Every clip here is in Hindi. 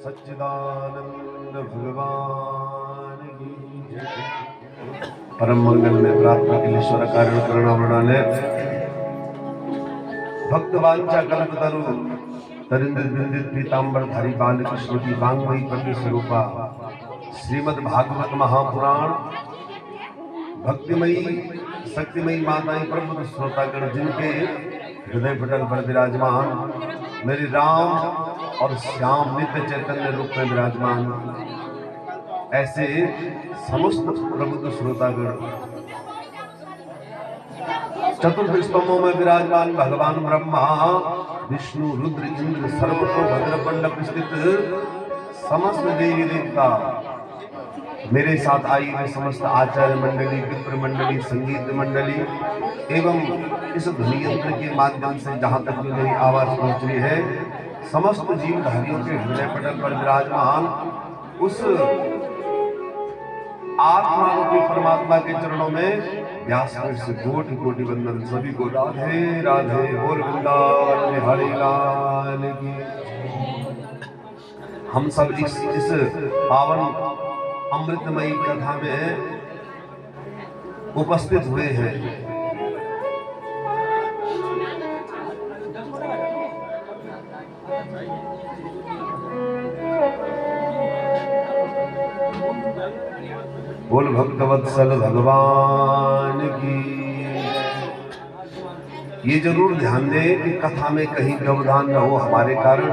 सच्चिदानंद भगवान की परम मंगल में प्रार्थना के ईश्वर कारण करुणा वृणालय भक्त वांछा कल्प तरु तरिंदित बिंदित पीतांबर धारी बाल कृष्ण की वांगमयी पल्ली स्वरूपा श्रीमद् भागवत महापुराण भक्तिमयी शक्तिमयी माताएं प्रबुद्ध श्रोतागण जिनके हृदय पटल पर विराजमान मेरी राम और श्याम नित्य चैतन्य रूप में विराजमान ऐसे समस्त प्रबुद्ध श्रोतागण चतुर्थ स्तंभों में विराजमान भगवान ब्रह्मा विष्णु रुद्र इंद्र सर्वतो भद्रपंडप स्थित समस्त देवी देवता मेरे साथ आई हुई समस्त आचार्य मंडली विप्र मंडली संगीत मंडली एवं इस ध्वनि यंत्र के माध्यम से जहां तक भी मेरी आवाज पहुंच रही है समस्त जीवधारियों के हृदय पटल पर विराजमान उस आत्मा रूपी परमात्मा के चरणों में व्यास से कोटि कोटि वंदन सभी को राधे राधे बोल वृंदावन हरि लाल की। हम सब इस पावन अमृतमयी कथा में उपस्थित हुए हैं। बोल भक्तवत्सल भगवान की। ये जरूर ध्यान दें कि कथा में कहीं व्यवधान न हो हमारे कारण।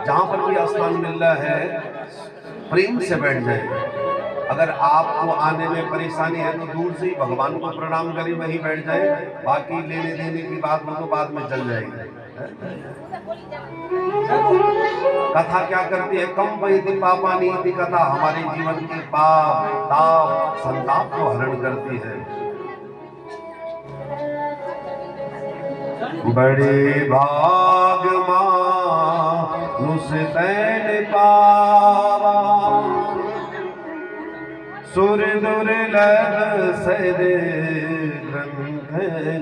जहां पर भी स्थान मिल रहा है प्रेम से बैठ जाए। अगर आपको आने में परेशानी है तो दूर से ही भगवान को प्रणाम करें वहीं बैठ जाए। बाकी लेने देने की बात हो तो बाद में चल जाएगी। कथा क्या करती है? कम वही पापानी थी कथा हमारे जीवन के पाप ताप संताप को हरण करती है। बड़े भाग मानुष तैन पावा सुर दुर्लभ सदे ग्रंथ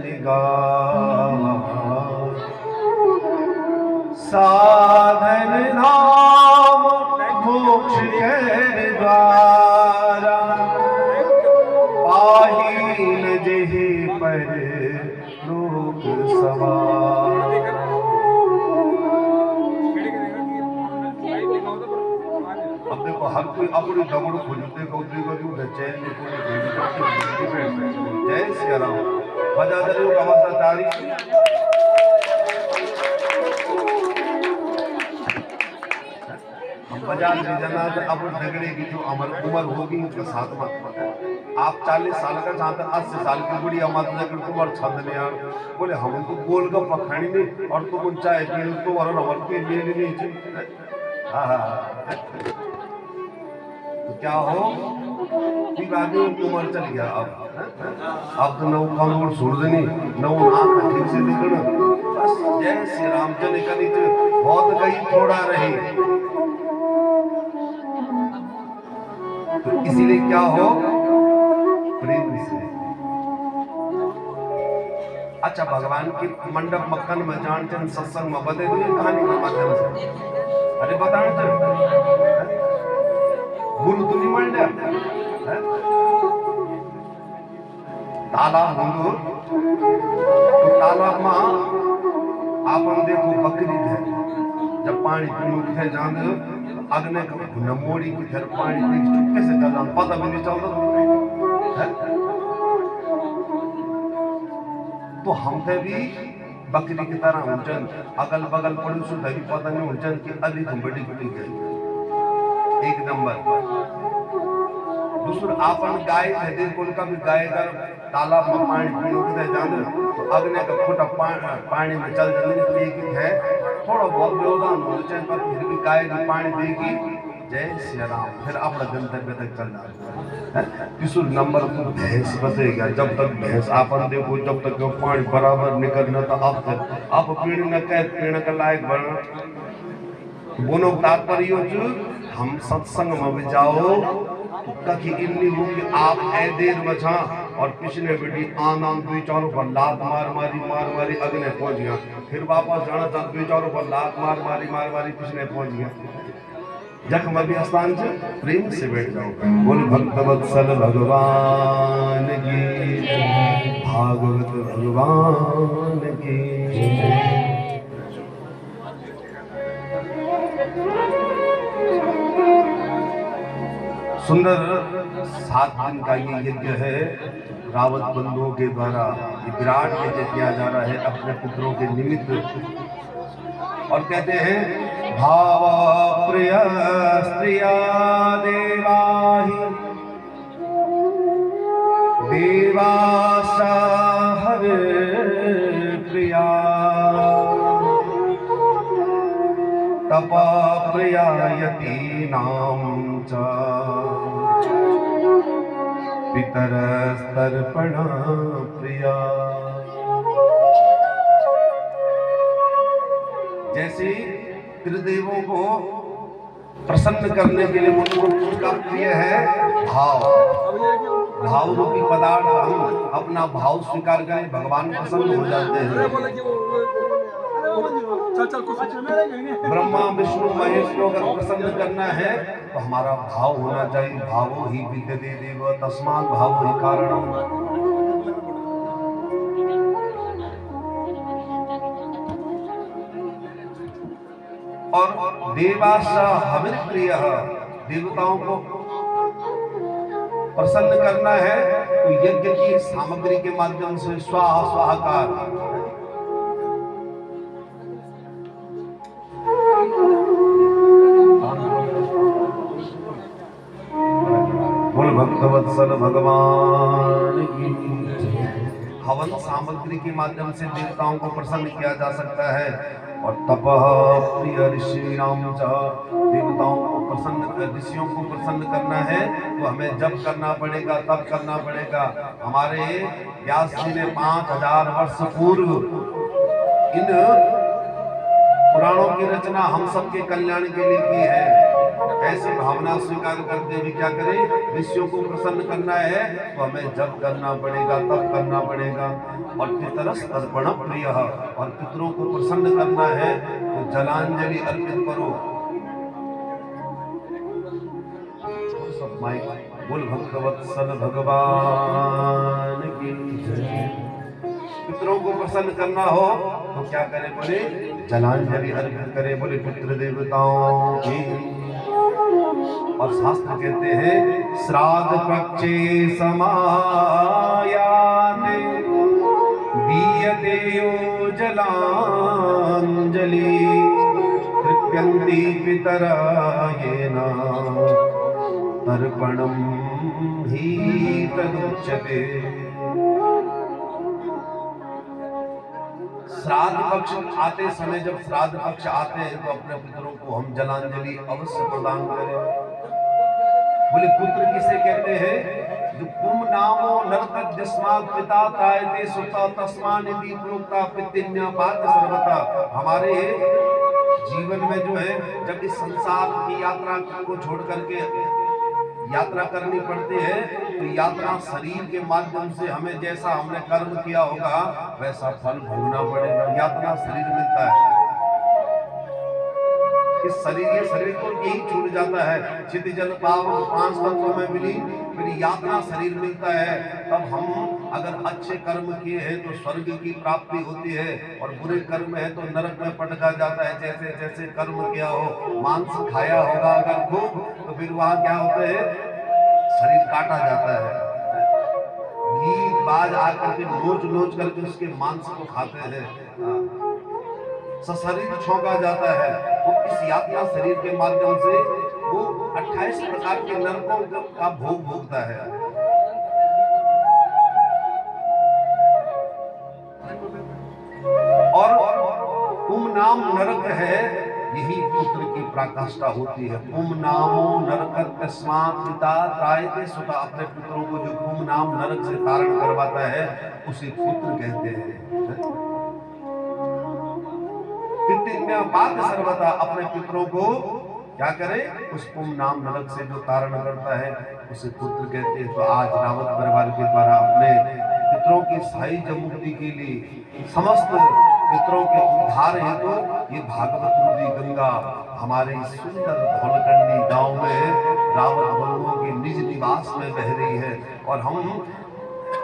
निगावा साधन नाम मोक्ष के द्वारा पाहीन जेहि पर लोक सवार। अब देखो हर कोई अपनी दमड़ खोजते कौतरी को चैन जय श्री राम बजा दे अवस्था तारी। बजाज जनात अब झगड़े की जो उम्र होगी उसका साथ मत। आप 40 साल का जहाँ तक 80 साल की बुढ़िया मत लेकर तुम और छंद नहीं आ बोले हम तो गोल का पखानी नहीं और तुम उन चाहे पी तो और नमर पे ले लेनी चाहिए। तो क्या हो कि आदमी उनकी उम्र चल गया। अब तो नौ कानून छोड़ देनी नौ आंख ठीक से दिखना बस जय श्री राम चले का नीचे बहुत कहीं थोड़ा रही। तो इसीलिए क्या हो, प्रेम से। अच्छा, भगवान की मंडप मक्खन में जान चंद सत्संग में बदे हुए कहानी के माध्यम से अरे बताने चल गुरु तुनी मंडप तालाब हुंदो तो तालाब में आपन देखो बकरी है जब पानी पीने उठे जान अग्नि नमोड़ी की तरफ पानी पी चुपके से चल जान पता भी नहीं चलता तो हमसे भी बकरी की तरह उठन अगल बगल पड़ोसी भी पता नहीं उठन कि अली तुम बड़ी बड़ी गई एक नंबर। दूसरा आपन गाय है देखो उनका भी गाय का तालाब में पानी पी उठे जान तो अग्नि का फुटा पानी में चल जाने की है थोड़ा बहुत व्यवधान हो जाए पर फिर भी गाय भी पानी देगी। जय श्री राम। फिर अपना गंतव्य तक चल जाए किशोर नंबर भैंस बचेगा जब तक भैंस आपन देखो जब तक वो पानी बराबर निकलना तो आप पीने न कह पीने के लायक बनना बोनो तात्पर्य हम सत्संग में भी जाओ कखी इन्नी हो कि आप ऐ देर बचा और पिछले बेटी आनंद दुई चारों पर लात मार मारी अगले पहुंच गया फिर वापस जाना था दुई चारों पर लात मार मारी पिछले पहुंच गया जख्म भी स्थान से प्रेम से बैठ जाओ। बोल भक्त वत्सल भगवान की भागवत भगवान की। सुंदर 7 दिन का ये यज्ञ है रावत बंधुओं के द्वारा ये विराट यज्ञ किया जा रहा है अपने पुत्रों के निमित्त और कहते हैं भाव प्रिय स्त्रिया देवाहि देवासा हरे प्रिया तप प्रिया यतीनां च पितरस्तर्पण प्रिया। जैसे त्रिदेवों को प्रसन्न करने के लिए उनको उनका प्रिय है भाव रूपी पदार्थ हम अपना भाव स्वीकार करें भगवान प्रसन्न हो जाते हैं। ब्रह्मा विष्णु महेश को अगर प्रसन्न करना है तो हमारा भाव होना चाहिए भावो ही विद्यते देव तस्मात् भावो ही कारणम। और देवासा हविर प्रिय देवताओं को प्रसन्न करना है तो यज्ञ की सामग्री के माध्यम से स्वाहा स्वाहाकार भक्तवत्सल भगवान की। हवन सामग्री के माध्यम से देवताओं को प्रसन्न किया जा सकता है और तपः प्रिय ऋषि नाम देवताओं को प्रसन्न ऋषियों को प्रसन्न करना है तो हमें जब करना पड़ेगा तब करना पड़ेगा। हमारे व्यास जी ने 5000 वर्ष पूर्व इन पुराणों की रचना हम सबके कल्याण के लिए की है। ऐसी भावना स्वीकार करते हुए क्या करें ऋषियों को प्रसन्न करना है तो हमें जब करना पड़ेगा तब करना पड़ेगा। और पितरस तर्पण प्रिय और पितरों को प्रसन्न करना है तो जलांजलि अर्पित करो। सब माइक बोल भक्तवत्सल भगवान की। पितरों को प्रसन्न करना हो तो क्या करें बोले जलांजलि अर्पित करें बोले पितृ देवताओं की। और शास्त्र कहते हैं श्राद्ध पक्षे समायाते दीयते यो जलांजलि तृप्यन्ति पितरा येन तर्पणं हि तदुच्यते। श्राद्ध पक्ष आते समय जब श्राद्ध पक्ष आते हैं तो अपने पुत्रों को हम जलांजलि अवश्य प्रदान करें। बोले पुत्र किसे कहते हैं जो पुम नामो नरतक जस्मात् पिता त्रायते सुता तस्मानिति प्रोक्ता पितिन्य बात सर्वता। हमारे जीवन में जो है जब इस संसार की यात्रा को छोड़ करके यात्रा करनी पड़ती है, तो यात्रा शरीर के माध्यम से हमें जैसा हमने कर्म किया होगा वैसा फल भोगना पड़ेगा। यात्रा शरीर मिलता है, इस शरीर, ये शरीर को यही छूट जाता है। चिति जल पावन 5 तत्वों में मिली, फिर यात्रा शरीर मिलता है। तब हम अगर अच्छे कर्म किए हैं तो स्वर्ग की प्राप्ति होती है, और बुरे कर्म है तो नरक में पटका जाता है। जैसे जैसे कर्म किया हो, मांस खाया होगा अगर खूब, तो फिर वहां क्या होता है, शरीर काटा जाता है। गीत बाज आकर के नोच नोच करके उसके मांस को खाते हैं, शरीर छौंका जाता है। वो इस यात्रा शरीर के माध्यम से वो 28 प्रकार के नरकों का भोग भोगता है। और पुम नाम नरक है, यही पुत्र की पराकाष्ठा होती है। पुम नामो नरक तस्मात् पिता त्रायते सुता। अपने पुत्रों को जो पुम नाम नरक से तारण करवाता है उसे पुत्र कहते हैं। बात सर्वथा अपने पितरों को क्या करे, उस पुम नाम नरक से जो तारण करता है उसे पुत्र कहते हैं। तो आज रावत परिवार के द्वारा अपने पितरों की स्थायी मुक्ति के लिए, समस्त पितरों के उद्धार हेतु ये भागवत नदी गंगा हमारे सुंदर धौलकंडी गांव में रावत बंधुओं के निज निवास में बह रही है। और हम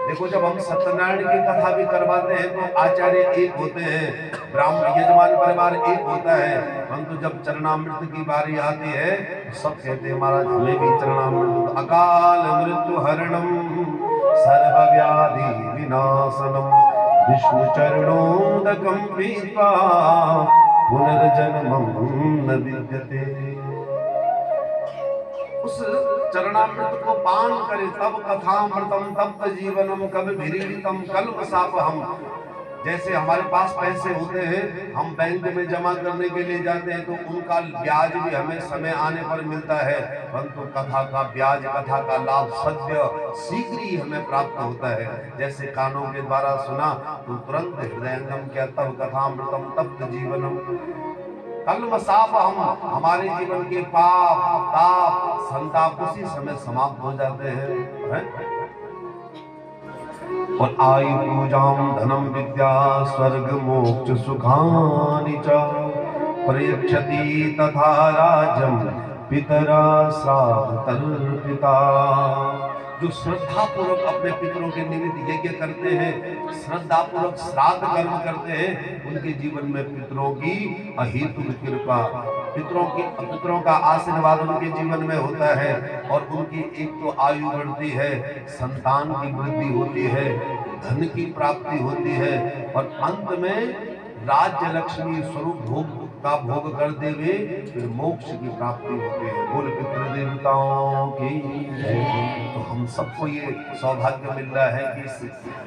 देखो, जब हम सत्यनारायण की कथा भी करवाते हैं तो आचार्य एक होते हैं, ब्राह्मण यजमान परिवार एक होता है, परंतु जब चरणामृत की बारी आती है तो सब कहते हैं महाराज हमें भी चरणामृत। अकाल मृत्यु हरणम सर्व व्याधि विनाशनम विष्णु चरणोदकम पीत्वा पुनर्जन्मम न विद्यते। उस चरणामृत को पान करे तब कथामृतम तप्त जीवनम कभी भीरीतम कल्पसापहम। जैसे हमारे पास पैसे होते हैं, हम बैंक में जमा करने के लिए जाते हैं तो उनका ब्याज भी हमें समय आने पर मिलता है, परंतु कथा का ब्याज, कथा का लाभ सद्य शीघ्र ही हमें प्राप्त होता है। जैसे कानों के द्वारा सुना तो तुरंत हृदयंगम किया, तब कथामृतम तप्त जीवनम कल्मसाप। हम हमारे जीवन के पाप ताप संताप उसी समय समाप्त हो जाते हैं। और आयु पूजाम धनम विद्या स्वर्ग मोक्ष सुखानि च प्रयच्छति तथा राजम पितरा श्राद्ध तर्पिता। जो श्रद्धा पूर्वक अपने पितरों के निमित्त यज्ञ करते हैं, श्रद्धा पूर्वक श्राद्ध कर्म करते हैं, उनके जीवन में पितरों की अहेतुक कृपा, पितरों का आशीर्वाद उनके जीवन में होता है। और उनकी एक तो आयु बढ़ती है, संतान की वृद्धि होती है, धन की प्राप्ति होती है, और अंत में राज्य लक्ष्मी स्वरूप भोग का भोग करते हुए फिर मोक्ष की प्राप्ति होती है। बोल पितृ देवताओं की। तो हम सबको ये सौभाग्य मिल रहा है कि इस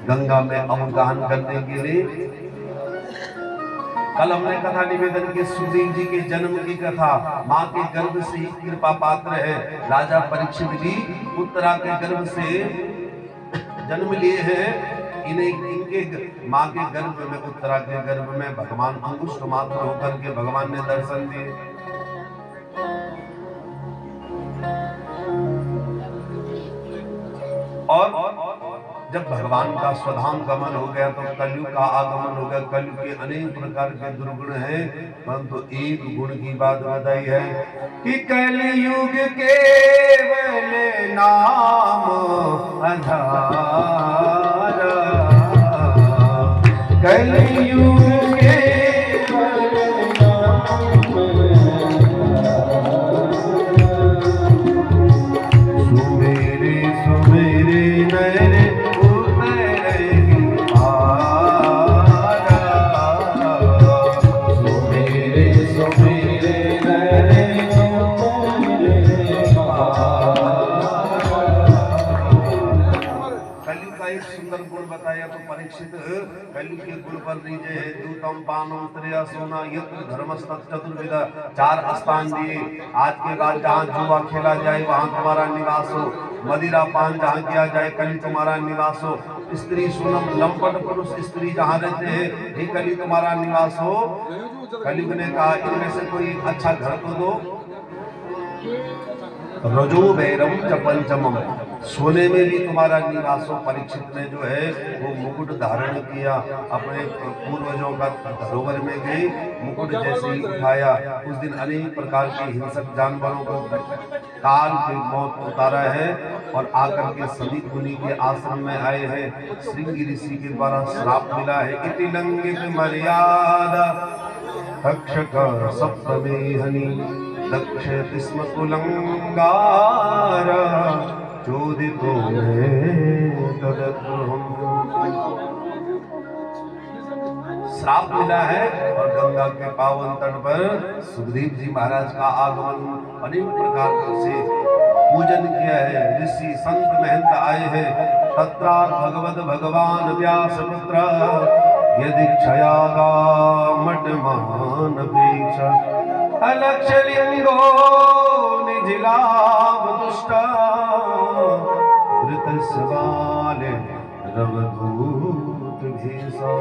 गंगा में अवगाहन करने के लिए। कल हमने कथा निवेदन की सुग्रीव जी के जन्म की कथा, माँ के गर्भ से ही कृपा पात्र है। राजा परीक्षित भी उत्तरा के गर्भ से जन्म लिए हैं। इनके माँ के गर्भ में, उत्तरा के गर्भ में भगवान अंगुष्ठ मात्र होकर के भगवान ने दर्शन दिए। और जब भगवान का स्वधाम गमन हो गया तो कलयुग का आगमन हो गया। कलयुग के अनेक प्रकार के दुर्गुण हैं, परंतु एक गुण की बात बताई है कि कलयुग केवल नाम आधार, कलयुग कलयुग के गुण पर लीजिए। दूतम पानम त्रिया सोना यत्र धर्मस्तत् चतुर्विधा। 4 स्थान दिए। आज के बाद जहाँ जुआ खेला जाए वहाँ तुम्हारा निवास हो, मदिरा पान जहाँ किया जाए कली तुम्हारा निवास हो, स्त्री सुनम लंपट पुरुष स्त्री जहाँ रहते हैं ये कली तुम्हारा निवास हो। कलयुग ने कहा इनमें से कोई अच्छा घर तो दो। रजो वैरम च पंचमम, सोने में भी तुम्हारा निवास हो। परीक्षित ने जो है वो मुकुट धारण किया, अपने पूर्वजों का धरोहर में गए, मुकुट जैसे ही उठाया उस दिन अनेक प्रकार के हिंसक जानवरों को काल की मौत उतारा है और आकर के सभी मुनि के आश्रम में आए हैं। श्रृंगी ऋषि के द्वारा श्राप मिला है। इति लंघित मर्यादा तक्षक सप्तमे हनि लक्ष्यति स्म कुलंगार चोदितो में तदद्रुहम्। श्राप मिला है और गंगा के पावन तट पर सुखदेव जी महाराज का आगमन अनेक प्रकार से पूजन किया है। ऋषि संत महंत आए हैं। तत्रा भगवद भगवान व्यास पुत्र यदि क्षयागा मटमान पेक्ष अलक्ष्य लिंगो निजिलाभ दुष्टा धृत सवाले रवदूत भेषा।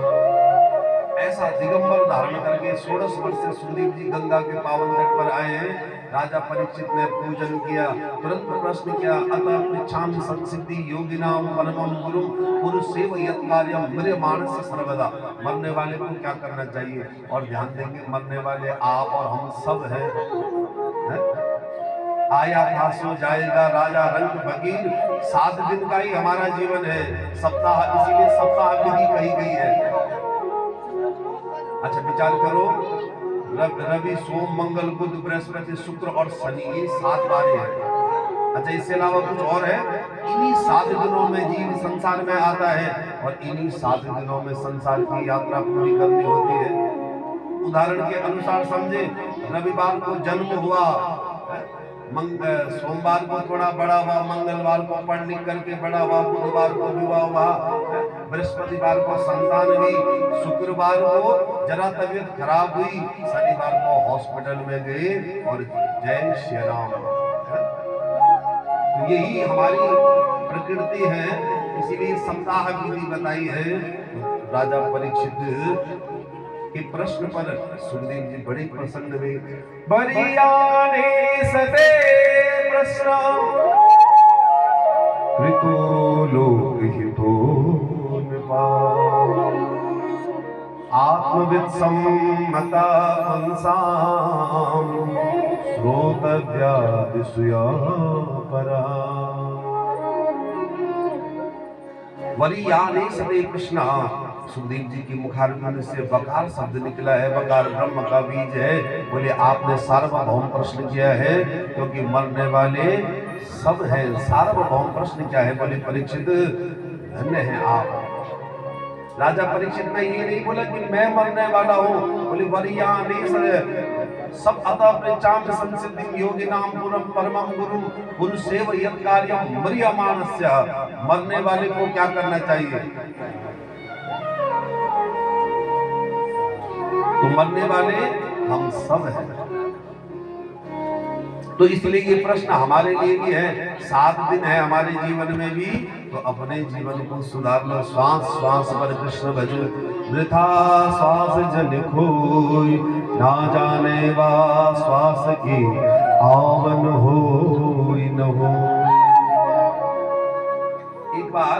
ऐसा दिगंबर धारण करके 16 वर्ष से सुखदेव जी गंगा के पावन तट पर आए हैं। राजा परीक्षित ने पूजन किया, तुरंत प्रश्न किया, अतः पृच्छामि संसिद्धि योगिनाम परमं गुरुं पुरुषेव यत् कार्यं म्रियमाणस्य सर्वदा। मरने वाले को क्या करना चाहिए? और ध्यान देंगे, मरने वाले आप और हम सब हैं, आया था सो जाएगा राजा रंग भगीर। 7 दिन का ही हमारा जीवन है, सप्ताह, इसीलिए सप्ताह विधि कही गई है। अच्छा विचार करो, रवि सोम मंगल बुध बृहस्पति शुक्र और शनि, ये 7 बारें हैं। अच्छा इससे अलावा कुछ और है? इन्हीं 7 दिनों में जीव संसार में आता है और इन्हीं 7 दिनों में संसार की यात्रा पूरी करनी होती है। उदाहरण के अनुसार समझे, रविवार को जन्म हुआ, सोमवार को थोड़ा बड़ा हुआ, मंगलवार को पढ़ लिख करके बड़ा हुआ, बुधवार को विवाह हुआ, बृहस्पतिवार को संतान हुई, शुक्रवार को जरा तबीयत खराब हुई, शनिवार को हॉस्पिटल में गए और जय श्री राम। तो यही हमारी प्रकृति है, इसीलिए सप्ताह विधि बताई है। राजा परीक्षित के प्रश्न पर सुखदेव जी बड़े प्रसन्न हुए। बरियाने सते प्रश्न कृतो लोकहितो नृपाः आत्मविद सम्मता पंसाम् श्रोतव्या विषया परा। वरियाने सते कृष्ण, सुखदेव जी की मुखारविंद से वकार शब्द निकला है। वकार ब्रह्म का बीज है। बोले आपने सार्वभौम प्रश्न किया है, क्योंकि मरने वाले सब हैं। सार्वभौम प्रश्न क्या है? बोले परीक्षित धन्य है आप। राजा परीक्षित ने ये नहीं बोला कि मैं मरने वाला हूँ, बोले वरियाने सब अतः पृच्छामि संसिद्धिं योगिनां परमं गुरुं पुरुषेव यत् कार्यं म्रियमाणस्य। मरने वाले को क्या करना चाहिए? तो मरने वाले हम सब हैं। तो इसलिए ये प्रश्न हमारे लिए भी है। 7 दिन है हमारे जीवन में भी, तो अपने जीवन को सुधार लो। श्वास श्वास पर कृष्ण भजो, वृथा श्वास जन खोई, ना जाने वा श्वास की आवन होई न हो। एक बार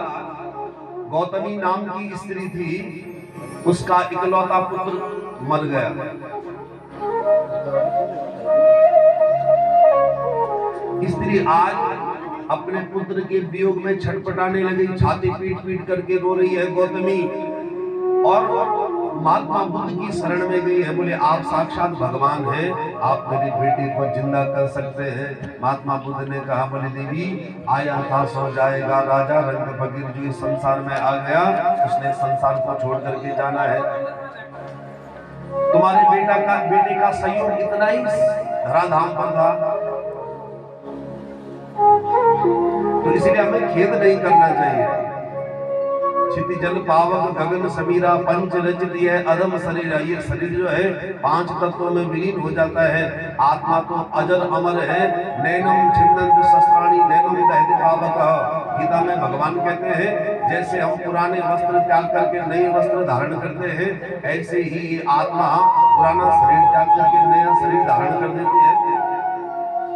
गौतमी नाम की स्त्री थी, उसका इकलौता पुत्र मर गया। स्त्री आज अपने पुत्र के वियोग में छटपटाने लगी, छाती पीट पीट करके रो रही है गौतमी, और महात्मा बुद्ध की शरण में गई है। बोले आप साक्षात भगवान हैं, आप मेरी बेटी को जिंदा कर सकते हैं। महात्मा बुद्ध ने कहा, बोले देवी आया था सो जाएगा राजा रंग फकीर जो इस संसार में आ गया, उसने संसार को छोड़ करके जाना है। तुम्हारे बेटे का संयोग इतना ही धराधाम पर था, तो इसलिए हमें खेद नहीं करना चाहिए। क्षिति जल पावक गगन समीरा पंच रचित यह अधम शरीर। ये शरीर जो है 5 तत्वों में विलीन हो जाता है। आत्मा तो अजर अमर है। नैनम छिन्दन्ति शस्त्राणि नैनम दहति पावक। गीता में भगवान कहते हैं जैसे हम पुराने वस्त्र त्याग करके नए वस्त्र धारण करते हैं, ऐसे ही ये आत्मा पुराना शरीर त्याग करके नया शरीर धारण कर देती है।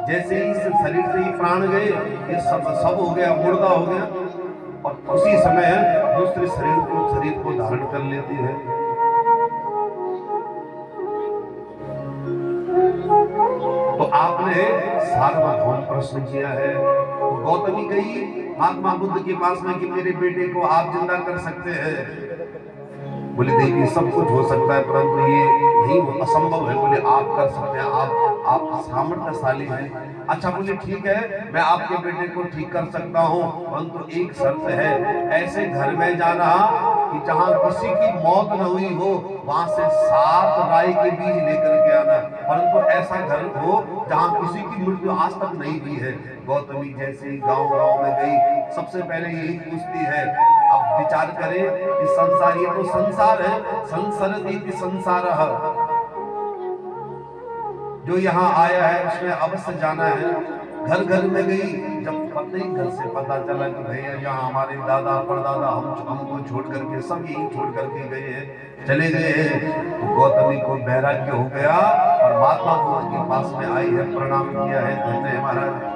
जैसे ही इस शरीर से ही प्राण गए, ये सब हो गया, मुर्दा हो गया, और उसी समय दूसरे शरीर को धारण कर लेती है। तो आपने सार्वभौम प्रश्न किया है। तो गौतमी गई महात्मा बुद्ध के पास में कि मेरे बेटे को आप जिंदा कर सकते हैं। बोले देवी सब कुछ हो सकता है, परंतु ये नहीं, असंभव है। बोले आप कर सकते हैं, आप सामर्थ्यशाली हैं। अच्छा, बोले ठीक है, मैं आपके बेटे को ठीक कर सकता हूँ, परंतु एक शर्त है, ऐसे घर में जाना कि जहाँ किसी की मौत न हुई हो, वहां से 7 राई के बीज लेकर के आना, परंतु ऐसा घर हो जहाँ किसी की मृत्यु आज तक नहीं हुई है। गौतमी जैसे ही गांव में गई, सबसे पहले यही पूछती है। अब विचार करें कि संसार, ये तो संसार है, संसरति संसारः, जो यहाँ आया है उसमें अवश्य जाना है। घर घर में गई, जब प्रत्येक घर से पता चला कि भैया यहाँ हमारे दादा परदादा हमको छोड़ करके सब यही छोड़ करके गए हैं, चले गए हैं, तो गौतमी को वैराग्य हो गया और महात्मा बुद्ध के पास में आई है, प्रणाम किया है, धन्य है महाराज।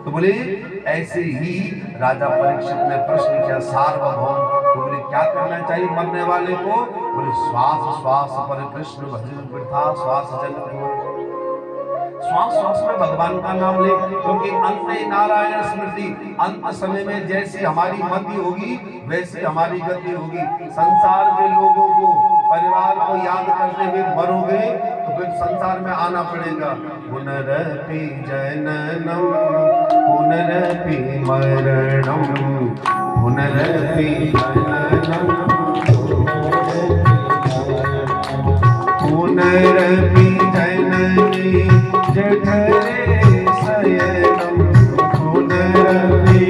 तो बोले ऐसे ही राजा परीक्षित ने प्रश्न किया सार्वभौम, तो बोले क्या करना चाहिए मरने वाले को? बोले श्वास श्वास पर कृष्ण भजन वृथा श्वास जन, श्वास श्वास में भगवान का नाम ले, क्योंकि अंत नारायण स्मृति, अंत समय में जैसी हमारी मति होगी वैसी हमारी गति होगी। संसार के लोगों को, परिवार को याद करते हुए मरोगे तो फिर संसार में आना पड़ेगा। पुनरपि जननम पुनरपि मरणम पुनरपि जननम पुनरपि जननी जठरे शयनम पुनरपि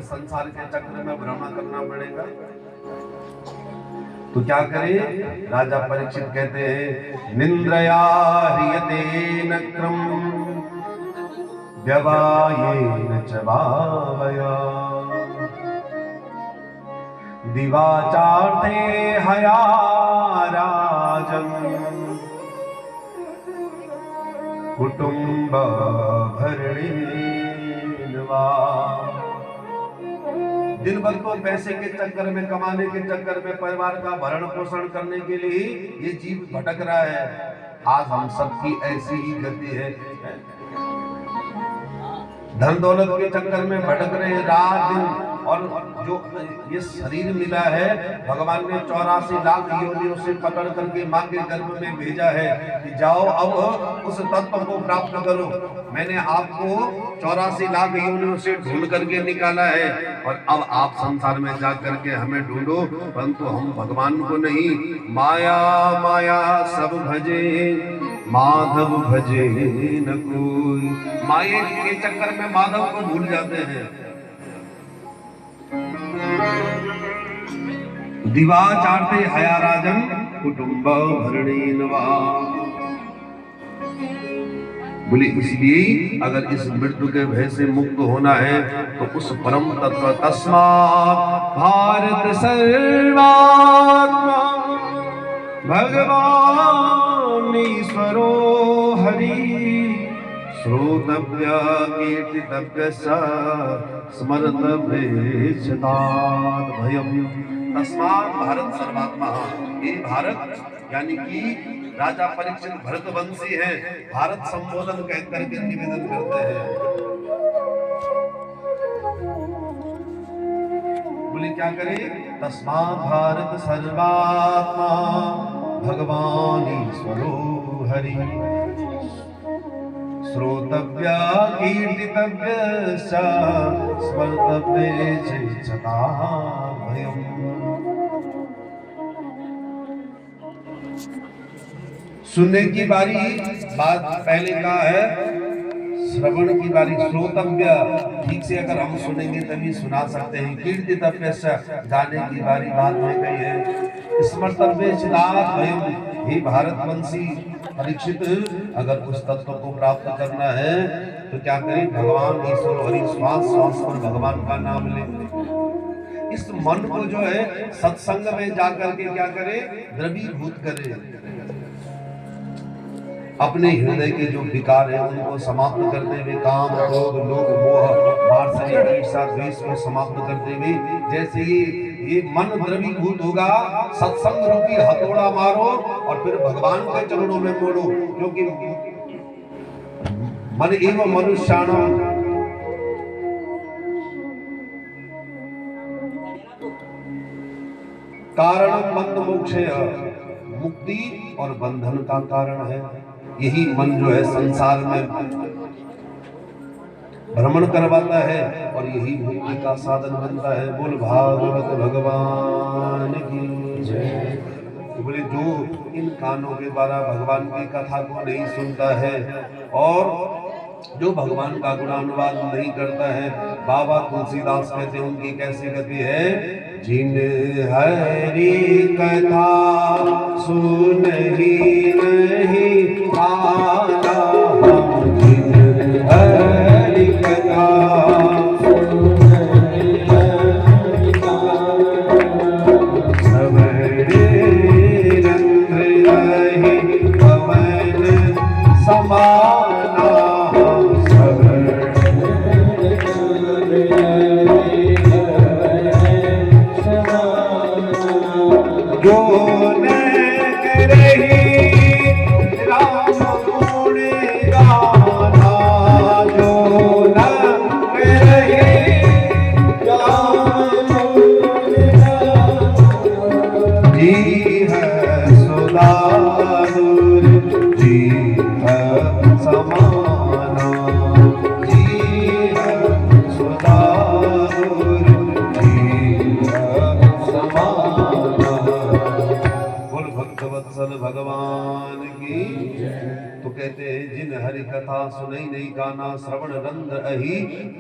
संसार के चक्र में भ्रमण करना पड़ेगा। तो क्या करे? राजा परीक्षित कहते हैं निंद्रया ह्रियते नक्रम व्यवायेन च भावया दिवाचार्थे हया राजन कुटुंब भरणेन वा। दिन भर तो पैसे के चक्कर में, कमाने के चक्कर में, परिवार का भरण पोषण करने के लिए ये जीव भटक रहा है। आज हम सबकी ऐसी ही गति है, धन दौलत के चक्कर में भटक रहे रात दिन। और जो ये शरीर मिला है, भगवान ने 84 लाख योनियों से पकड़ करके मां के गर्भ में भेजा है कि जाओ अब उस तत्व को प्राप्त करो। मैंने आपको 84 लाख योनियों से ढूंढ करके निकाला है, और अब आप संसार में जा करके हमें ढूंढो, परंतु हम भगवान को नहीं। माया माया सब भजे माधव भजे न कोई। माया के चक्कर में माधव को भूल जाते हैं। दिवा चारते हया राजन कुटुंब भरणेन वा। बोले इसलिए अगर इस मृत्यु के भय से मुक्त होना है तो उस परम तत्व तस्मात् भारत सर्वात्मा भगवान ईश्वरो हरि श्रोतव्य कीर्तितव्य स्मर्तव्य सदात् भयम्। तस्मात् भारत सर्वात्मा, ये भारत यानी कि राजा परीक्षित भरतवंशी है, भारत संबोधन कह करके निवेदन करते हैं। बोले क्या करे? तस्मात् भारत सर्वात्मा भगवान ईश्वरो हरि श्रोतव्य कीर्तितव्य स्मर्तव्य सदा भयम्। सुनने की बारी, बात पहले कहा है श्रवण की बारी, श्रोतव्य, ठीक से अगर हम सुनेंगे तभी सुना सकते हैं। कीर्तितव्य, गाने की बारी बाद में गई है। स्मर्तव्य चिदात भयम, हे भारतवंशी परीक्षित, अगर उस तत्व को प्राप्त करना है तो क्या करें, भगवान ईश्वर हरि श्वास श्वास पर भगवान का नाम ले। इस मन को जो है सत्संग में जाकर के क्या करे, द्रवीभूत करे, अपने हृदय के जो विकार है उनको समाप्त करते हुए, काम क्रोध लोभ मोह मात्सर्य ईर्ष्या द्वेष को समाप्त करते हुए, जैसे ये मन द्रवीभूत होगा, सत्संग रूपी हथौड़ा मारो और फिर भगवान के चरणों में मोड़ो, क्योंकि मन एवं मनुष्याणाम कारण बंध मोक्षय, मुक्ति और बंधन का कारण है। यही मन जो है संसार में भ्रमण करवाता है और यही मुक्ति का साधन बनता है। बोल भागवत भगवान की जय। तो बोले जो इन कानों के द्वारा भगवान की कथा को नहीं सुनता है और जो भगवान का गुणानुवाद नहीं करता है, बाबा तुलसीदास कहते हैं उनकी कैसी गति है, जिन हरि कथा सुन ही नहीं आना, जिन हरि कथा भगवान की। तो कहते हैं जिन हरि कथा सुनई नहीं गाना, श्रवण रंध्र अहि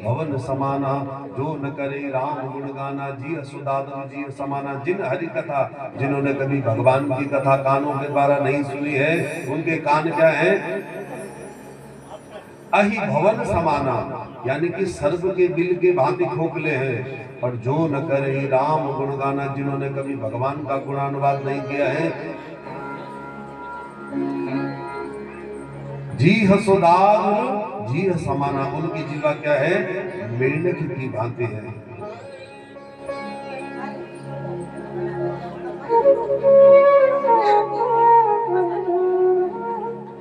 भवन समाना, जो न करे राम गुण गाना, जी सुदादन जी समाना। जिन हरि कथा, जिन्होंने कभी भगवान की कथा कानों के द्वारा नहीं सुनी है, उनके कान क्या है, अहि भवन समाना, यानी कि सर्प के बिल के भांति खोखले हैं। और जो न करे राम गुण गाना, जिन्होंने कभी भगवान का गुणानुवाद नहीं किया है, जी हसोदार जी समाना, उनकी जीवा क्या है, मेंढक की भांति है।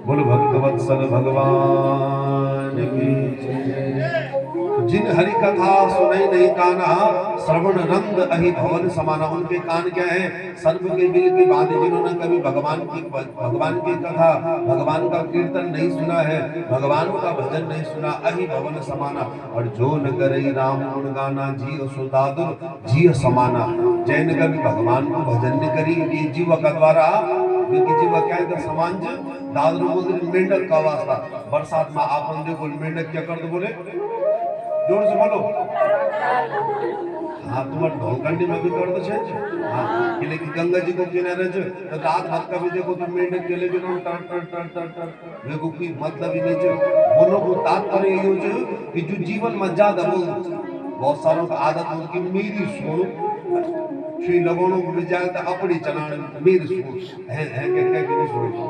बोल भक्तवत्सल भगवान की। जिन हरि कथा सुनई नहीं काना, श्रवण रंग अहि भवन समाना, उनके कान क्या है, सर्प के बिल की भांति, जिन्होंने कभी भगवान की कथा, भगवान का कीर्तन नहीं सुना है, भगवान का भजन नहीं सुना, अहि भवन समाना। और जो न करे राम गुण गाना, जी सुदादुर जी समाना, जैन कभी भगवान को भजन नहीं करी, ये जीव का द्वारा, क्योंकि जीव क्या है, समाज दादरू बोलते मेंढक का वास्ता। बरसात में आपन देखो मेंढक क्या कर दो, बोले जोर से बोलो, हाँ तुम्हारे ढोलकंडी में भी कर दो छे, हाँ कि लेकिन गंगा जी को किनारे जो तो रात भर का भी देखो तो मेंढक के लेकिन हम टर टर टर टर टर देखो कि मतलब ही नहीं जो बोलो को तात्पर्य ये जो कि जो जीवन में ज्यादा बोल, बहुत सारों का आदत उनकी मेरी सुनो श्री लगोनों को भी ज्यादा अपनी चलाने मेरी सुनो है क्या क्या नहीं सुनो,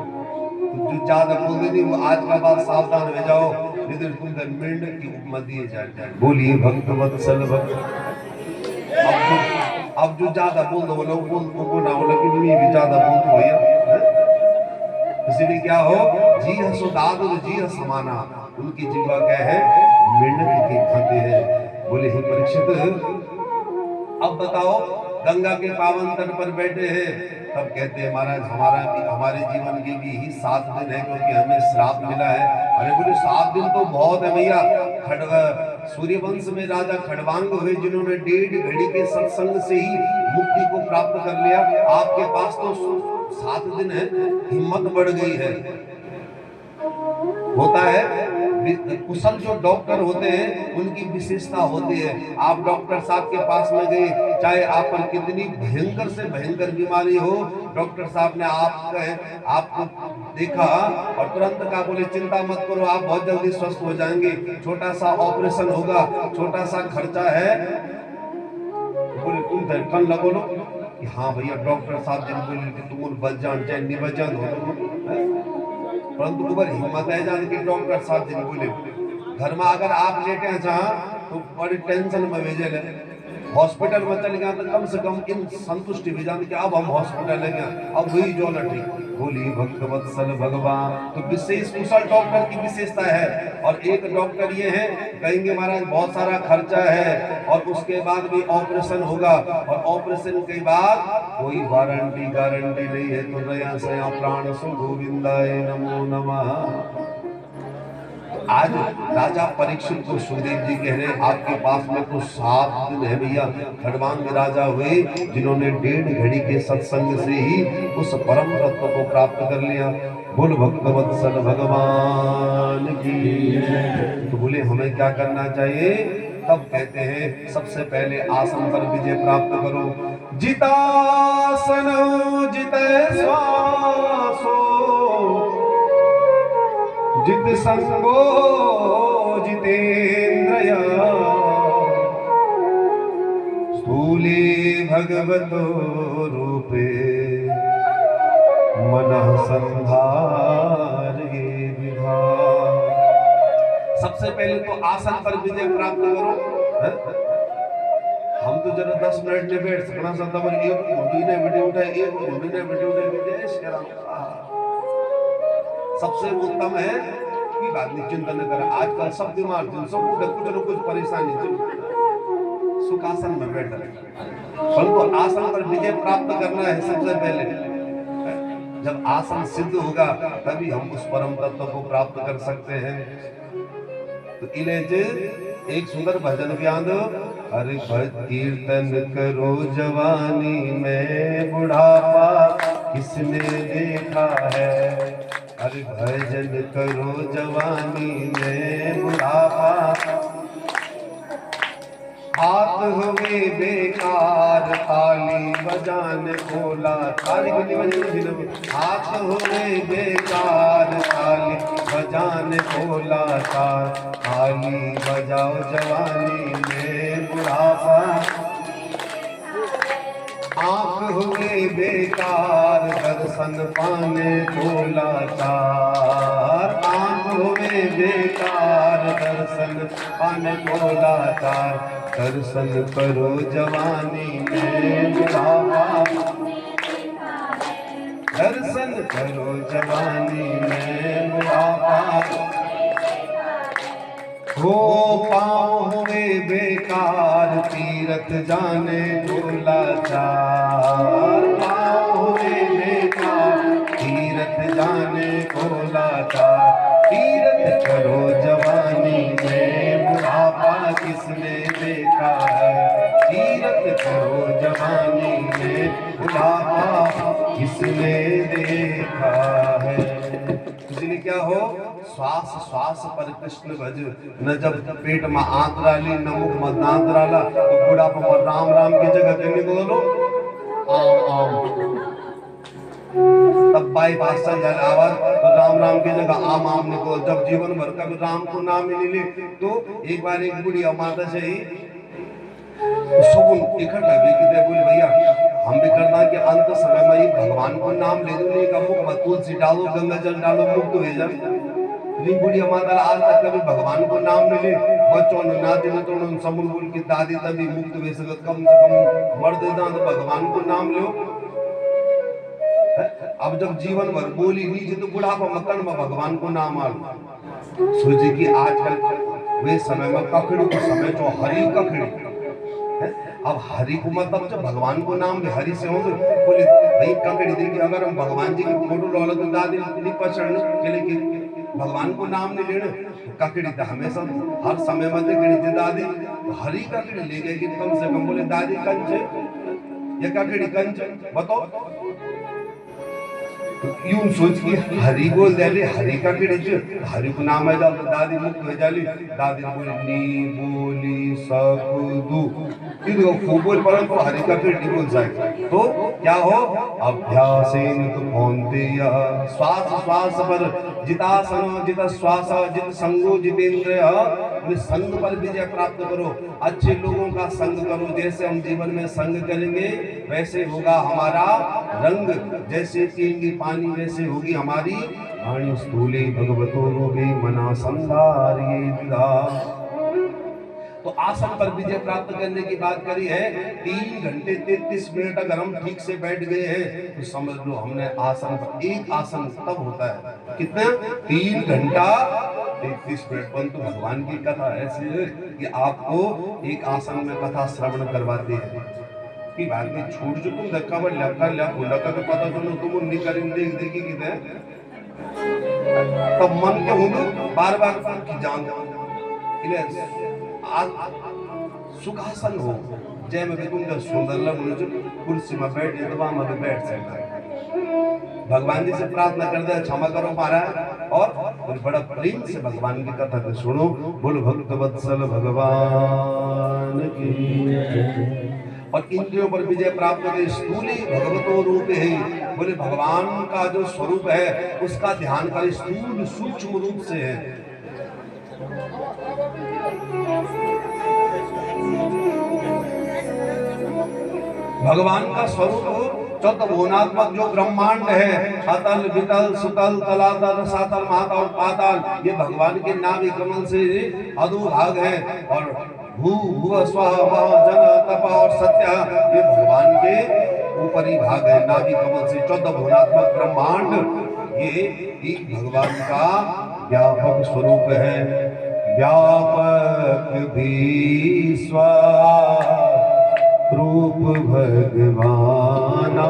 जो ज्यादा बोल देती वो आज का बाद सावधान हो जाओ, इधर तुम मेंढक की उपमा दिए जाए। बोलिए भक्त वत्सल भक्त। अब जो ज्यादा बोल दो बोलो बोल ना बोलो कि मैं भी ज्यादा बोल दो भैया, इसलिए क्या हो, जी हसो दादुर जी समाना, उनकी जीवा क्या है, मेंढक की भांति है। बोले हे परीक्षित, अब बताओ गंगा के पावन तट पर बैठे हैं, तब कहते हैं महाराज हमारे जीवन के भी ही 7 दिन है, क्योंकि हमें श्राप मिला है। अरे बोले 7 दिन तो बहुत है भैया। सूर्यवंश में राजा खड़वांग हुए, जिन्होंने 1.5 घड़ी के सत्संग से ही मुक्ति को प्राप्त कर लिया। आपके पास तो 7 दिन है, हिम्मत बढ़ गई है। होता है कुशल जो डॉक्टर होते हैं उनकी विशेषता होती है। आप डॉक्टर साहब के पास में गए, चाहे आप पर कितनी भयंकर से भयंकर बीमारी हो, डॉक्टर साहब ने आपको देखा और तुरंत कहा, बोले चिंता मत करो, आप बहुत जल्दी स्वस्थ हो जाएंगे, छोटा सा ऑपरेशन होगा, छोटा सा खर्चा है। बोले तुम धड़कन लगो लो कि हाँ भैया डॉक्टर साहब जिन बोले कि तुम बच जान चाहे नहीं बच जान हो, परंतु तुम्हारी हिम्मत है जान कि डॉक्टर साहब जिन बोले घर में अगर आप लेटे हैं जहाँ तो बड़ी टेंशन में भेजे ले, हॉस्पिटल में चले गए तो कम से कम इन संतुष्टि भी जान कि अब हम हॉस्पिटल ले गए, अब वही जो लटी बोली भक्तवत्सल भगवान। तो विशेष कुशल डॉक्टर की विशेषता है। और एक डॉक्टर ये है, कहेंगे महाराज बहुत सारा खर्चा है और उसके बाद भी ऑपरेशन होगा, और ऑपरेशन के बाद कोई वारंटी गारंटी नहीं है, तो नया सया प्राण सु गोविंदाय नमो नमः। आज राजा परीक्षित को सुखदेव जी कह रहे आपके पास में तो 7 दिन है भैया। खड़वांग राजा हुए जिन्होंने 1.5 घड़ी के सत्संग से ही उस परम तत्व को प्राप्त कर लिया। बोल भक्तवत्सल भगवान की। तो बोले हमें क्या करना चाहिए? तब कहते हैं सबसे पहले आसन पर विजय प्राप्त करो। जितासन जित श्वासो जित संगो जितेन्द्रिय स्थूले भगवतो रूपे मनः संधारे विधा। सबसे पहले तो आसन पर विजय प्राप्त करो। हम तो जरा 10 मिनट में बैठ सकना सकता, पर एक घुंडी ने बैठे उठे, एक घुंडी ने बैठे उठे विजय श्री। सबसे उत्तम है कि बात नहीं चिंतन करें। आजकल सब बीमार थे, सब कुछ न कुछ परेशानी थी, सुखासन में बैठे, परंतु आसन पर विजय प्राप्त करना है सबसे पहले। जब आसन सिद्ध होगा तभी हम उस परम तत्व को प्राप्त कर सकते हैं। तो इलेज एक सुंदर भजन बयान। हरि भजन कीर्तन करो जवानी में, बुढ़ापा किसने देखा है। हरि भजन करो जवानी में, बुढ़ापा हाथ हुए बेकार, ताली बजाने बोला ताली हाथ हुए बेकार, ताली बजाने बोला ताली बजाओ जवानी में, बुढ़ापा आँख हुए बेकार, दर्शन पाने बोला तार। आँख हुए बेकार, दर्शन पाने बोला तार, दर्शन करो जवानी में, बुढ़ापा दर्शन करो जवानी में, बुढ़ापा हो पाँव हुए बेकार, तीरथ जाने बोला चार। पाँव हुए बेकार, तीरथ जाने बोला चार, तीरथ करो जवानी में, बुढ़ापा किसने देखा है। तीरथ करो जवानी में, बुढ़ापा किसने देखा है। इसलिए क्या हो, श्वास श्वास पर कृष्ण भज, न जब पेट में आंतरा ली न मुख में दांतरा ला। तो बुढ़ापा पर राम राम की जगह कहने बोलो आम आम। तब बाईपास चल जाए आवाज, तो राम राम की जगह आम आम निकलो। जब जीवन भर का राम को नाम ही नहीं ले, तो एक बार एक बुढ़िया माता से ही सब इकट्ठा भी कितने बोले भैया हम भी करना कि अंत समय में ही भगवान को नाम ले दो, नहीं का मुख में तुलसी डालो, गंगा जल डालो, मुक्त हो जाए। बुढ़िया माता आज तक कभी भगवान को नाम नहीं ले, बच्चों ने नाती ने तो समूह बोल की दादी तभी मुक्त हुए सकत, कम से कम मर्द दान भगवान को नाम लो। अब जब जीवन भर बोली नहीं तो बुढ़ापा मकन में भगवान को नाम आलो। सोचे कि आजकल वे समय में ककड़ी को समय जो हरी ककड़ी, अब हरि को मतलब जब भगवान को नाम भी हरि से होंगे। बोले भाई ककड़ी देखिए, अगर हम भगवान जी की फोटो लो तो दादी नहीं पसंद के लिए भगवान को नाम नहीं लेना, ककड़ी तो हमेशा हर समय में देखनी थी दादी। तो हरी ककड़ी ले गए कि कम से कम बोले दादी कंच या ककड़ी कंच बताओ। यूं सोच के हरि बोल दे हरि का केड़े च हरि को नाम है जाल दादी मुख हो जाली दादी बोले नी बोली सकदू इधर खूब बोल पर तो हरि का केड़े नी बोल जाए तो क्या हो अभ्यासेन तो कौन्तेय श्वास श्वास पर जितासन जित श्वास जित संगो जितेंद्रिय संग पर विजय प्राप्त करो। अच्छे लोगों का संग करो। जैसे हम जीवन में संग करेंगे वैसे होगा हमारा रंग। जैसे पिएंगे पानी वैसे होगी हमारी वाणी। स्थूले भगवतो रूपे मना संधारयेद्धा। तो आसन पर विजय प्राप्त करने की बात करी है। 3 घंटे 33 मिनट अगर हम ठीक से बैठ गए हैं तो समझ लो हमने आसन पर। एक आसन तब होता है कितना 3 घंटा 33 मिनट। परंतु भगवान की कथा ऐसी है कि आपको एक आसन में कथा श्रवण करवाते हैं कि बात में छूट जो तुम धक्का पर लगा लगा के पता चलो तुम उन्नी करीम देख देखी कितने तब मन के हूँ बार बार की जान सुखासन हो जय में तुम जब सुंदर लगो जो कुर्सी में बैठ जाए तो वहां में बैठ सकता है। भगवान जी से प्रार्थना कर दे क्षमा करो महाराज और बड़ा प्रेम से भगवान की कथा को सुनो। बोलो भक्त वत्सल भगवान की। और इंद्रियों पर विजय प्राप्त करे। स्थूली भगवतो रूप है। बोले भगवान का जो स्वरूप है उसका ध्यान करे। स्थूल सूक्ष्म रूप से है। भगवान का स्वरूप चतुर्भुवनात्मक जो ब्रह्मांड है अतल वितल सुतल तलातल रसातल महातल और पाताल ये भगवान के नाभि कमल से अधोभाग है। और भू भुव स्वः जन तप और सत्य ये भगवान के ऊपरी भाग है नाभि कमल से। चतुर्भुवनात्मक ब्रह्मांड ये एक भगवान का व्यापक स्वरूप है। व्यापक भी स्वरूप भगवाना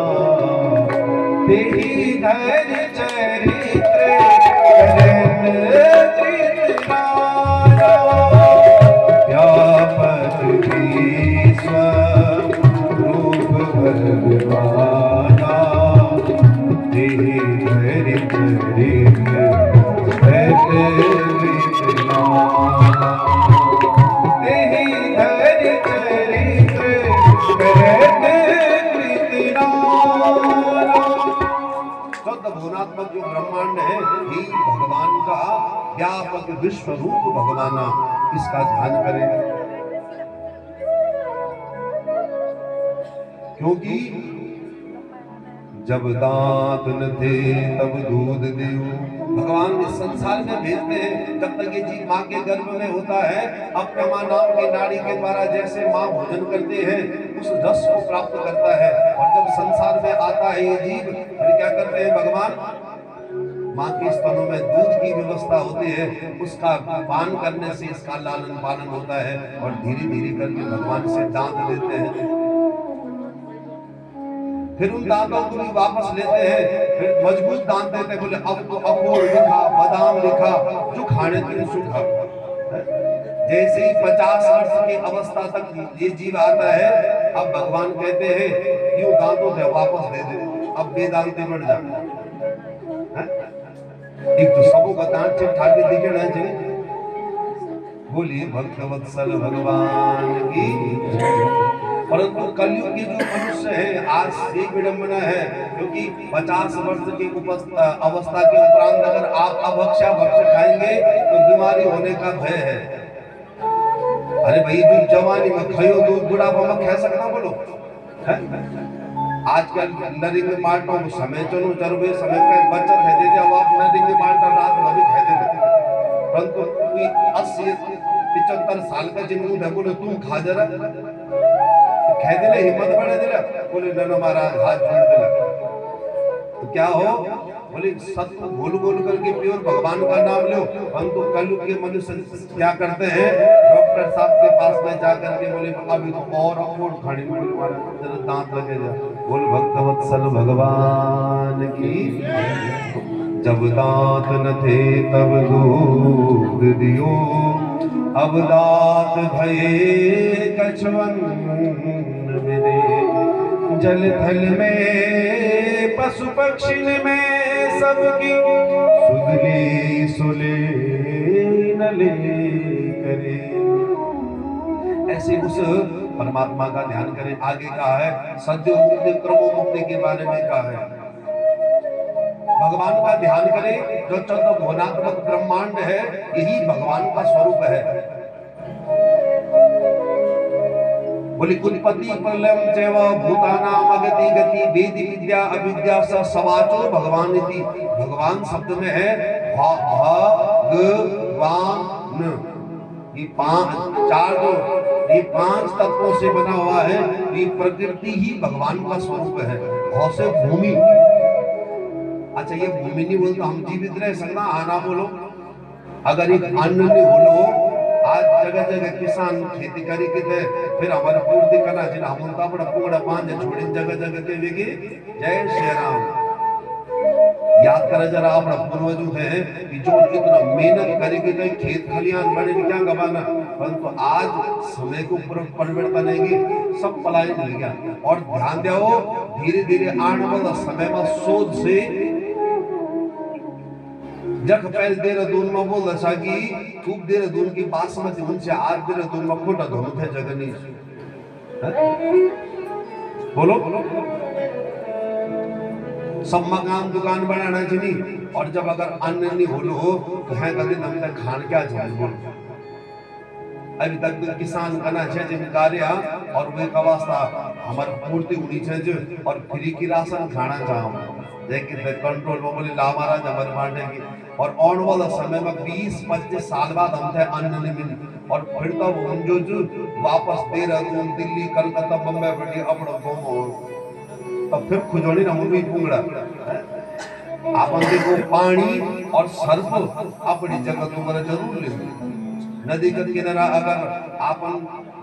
तेहि धैर्य चरित्र करत कृतमाना। व्यापक भी स्वरूप भगवाना तेहि धैर्य चरित्र करत कृतमाना। तेहि धैर्य चरित्र चतुर्भुवनात्मक जो ब्रह्मांड है ही भगवान का व्यापक विश्व रूप भगवाना। इसका ध्यान करें क्योंकि जब दांत न थे तब दूध देऊ। भगवान इस संसार में भेजते हैं जब तक ये जीव माँ के गर्भ में होता है। अपरमा नाम की नाड़ी के द्वारा जैसे माँ भोजन करते हैं उस रस को प्राप्त करता है। और जब संसार में आता है ये जीव फिर क्या करते हैं भगवान माँ के स्तनों में दूध की व्यवस्था होती है। उसका पान करने से इसका लालन पालन होता है और धीरे धीरे करके भगवान से दांत देते हैं। फिर उन दांतों को भी वापस लेते हैं। फिर मजबूत दांत देते हैं। बोले अब तो अखरोट लिखा बादाम लिखा जो खाने के लिए सूखा। जैसे ही 50 वर्ष की अवस्था तक ये जीव आता है अब भगवान कहते हैं यूं दांतों से वापस दे दे अब बेदांते बढ़ जाए। एक तो सबों का दांत चिपटा के दिखे ना चाहिए। बोलिए भक्त वत्सल भगवान की। परंतु कलयुग के जो मनुष्य है आज एक विडंबना है क्योंकि 50 वर्ष की अवस्था के उपरांत अगर आप अभक्षा भक्ष खाएंगे तो बीमारी होने का भय है। अरे भाई जो जवानी में खाओ दूध बुढ़ापा में खा सकता बोलो है? आजकल नरिंग मार्टों में समय चलो चरवे समय का बचत है दे अब आप नरिंग मार्ट रात में भी खाते रहते। परंतु कोई 80-75 साल का जिन्हों है बोले तुम खा जरा कह दिले हिम्मत बढ़े दिला बोले न महाराज हाथ जोड़ दिला। तो क्या हो बोले सत्य भूल बोल करके प्योर भगवान का नाम लो। हम तो कलयुग के मनुष्य क्या करते हैं डॉक्टर साहब के पास में जा करके बोले अभी तो और अखरोट खाने में बोले दांत लगे जा। बोल भक्त वत्सल भगवान की। जब दांत न थे तब दूध दियो अब दांत भये कछवन मिले। जल थल में पशु पक्षी में सबकी सुधले सुले नले करे। ऐसे उस परमात्मा का ध्यान करें। आगे कहा है सद्यो मुक्ति क्रमो मुक्ति के बारे में कहा है। भगवान का ध्यान करें। जो चौदह भुवनात्मक ब्रह्मांड है यही भगवान का स्वरूप है। बोली उत्पत्ति प्रलयम चैव भूतानाम अगति गति वेद विद्या अविद्या स सवाचो भगवान इति। भगवान शब्द में है भगवान। ये ये पांच तत्वों से बना हुआ है। ये प्रकृति ही भगवान का स्वरूप है। भौ से भूमि। अच्छा ये भूमि नहीं बोलते हम जीवित रह सकना। आना बोलो अगर एक अन्न नहीं बोलो। आज जगह जगह किसान खेती करी के थे फिर हमारे पूर्ति करना चाहिए। हम उनका बड़ा पूरा पांच छोड़ी जगह जगह के वेगे। जय श्री राम। याद करें जरा अपना पूर्वजों है कि जो इतना मेहनत करेगी तो खेत खलियान बने क्या गवाना। परंतु आज समय को परिवर्तन है सब पलायन मिल गया। और ध्यान दो धीरे धीरे आने वाला समय में शोध से जख पहले देहरादून में बोल दशा की खूब देहरादून की बासमती उनसे आज देहरादून में खोटा धोनु थे जगनीश। बोलो सब मकान दुकान बनाना चाहिए। और जब अगर अन्न नहीं हो तो है कभी हम तक खान क्या चाहिए। बोलो अभी तक तो किसान करना चाहिए जिम्मेदारी और वे का वास्ता हमारी पूर्ति होनी चाहिए। और फ्री की राशन खाना चाहो जैसे कंट्रोल में बोले ला महाराज हमारे बांटे की। और आने वाला समय में 20-25 साल बाद हम थे अन्न नहीं मिली। और फिर तब हम जो वापस देहरादून दिल्ली कलकत्ता बम्बई बढ़ी अपना तब फिर खुजोड़ी ना मुंबई पुंगड़ा। अपन देखो पानी और सर्फ अपनी जगह तो बड़ा जरूर ले। नदी का किनारा अगर आपन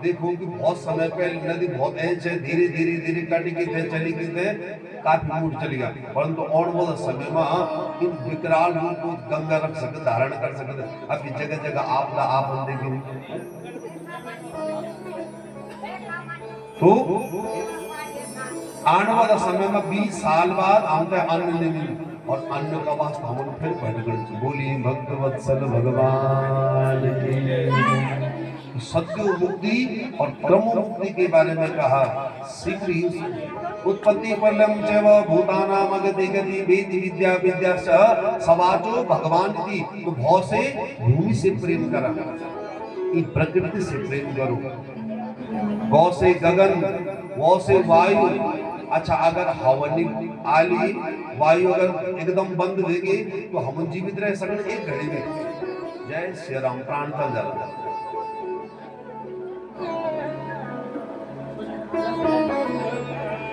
देखो कि बहुत समय पहले नदी बहुत ऐसे धीरे धीरे धीरे काटी के थे चली गई थे काफी मूड चली गया। परंतु और वाला समय में इन विकराल रूप को गंगा रख सकते धारण कर सकते। अभी जगह जगह आपदा आपन देखे तो आने वाला समय में 20 साल बाद हम अन्न नहीं मिले। और अन्न का वास्ता हम फिर बोली भक्त वत्सल भगवान की। सत्य मुक्ति और क्रम मुक्ति के बारे में कहा। शीघ्र ही उत्पत्ति प्रलयम चैव भूतानाम अगति गति वेद विद्या विद्या स सवाचो भगवान की। तो भौ से भूमि से प्रेम करा। इस प्रकृति से प्रेम करो। गौ से गगन वौ से वायु। अच्छा अगर हवनी आली वायु अगर एकदम बंद हो गई तो हम जीवित रह सकते एक घड़ी में। जय श्री राम। प्राण चल जाता।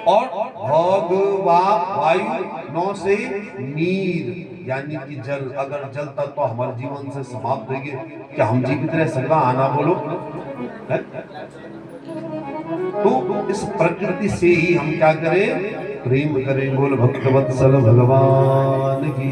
और भगवा वायु नौ से नीर यानी कि जल। अगर जल तत्व तो हमारे जीवन से समाप्त हो गए क्या हम जीवित रह सकते। आना बोलो है? तो इस प्रकृति से ही हम क्या करें प्रेम करें। बोल भक्त वत्सल भगवान की।